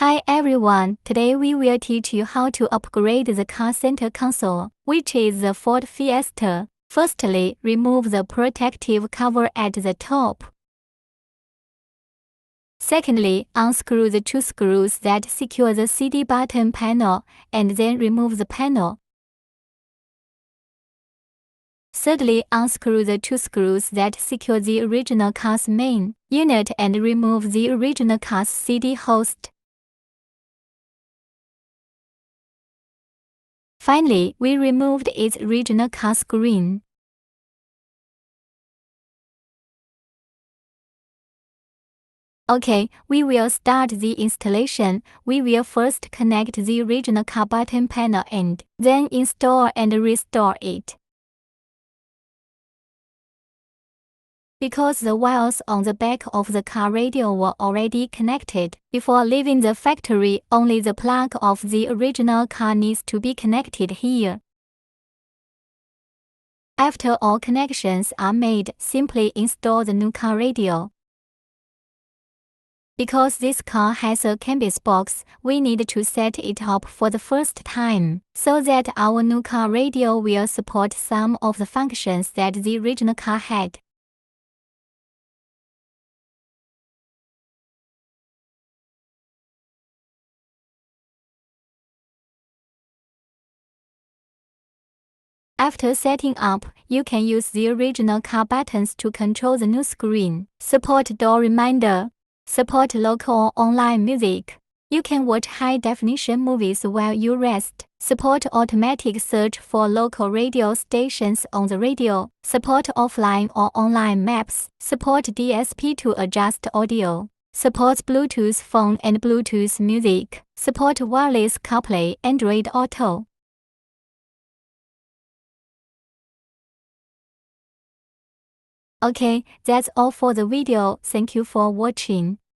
Hi everyone, today we will teach you how to upgrade the car center console, which is the Ford Fiesta. Firstly, remove the protective cover at the top. Secondly, unscrew the two screws that secure the CD button panel, and then remove the panel. Thirdly, unscrew the two screws that secure the original car's main unit and remove the original car's CD host. Finally, we removed its original car screen. Okay, we will start the installation. We will first connect the original car button panel and then install and restore it. Because the wires on the back of the car radio were already connected, before leaving the factory, only the plug of the original car needs to be connected here. After all connections are made, simply install the new car radio. Because this car has a Canbus box, we need to set it up for the first time, so that our new car radio will support some of the functions that the original car had. After setting up, you can use the original car buttons to control the new screen. Support door reminder. Support local or online music. You can watch high-definition movies while you rest. Support automatic search for local radio stations on the radio. Support offline or online maps. Support DSP to adjust audio. Supports Bluetooth phone and Bluetooth music. Support wireless CarPlay, Android Auto. Okay, that's all for the video. Thank you for watching.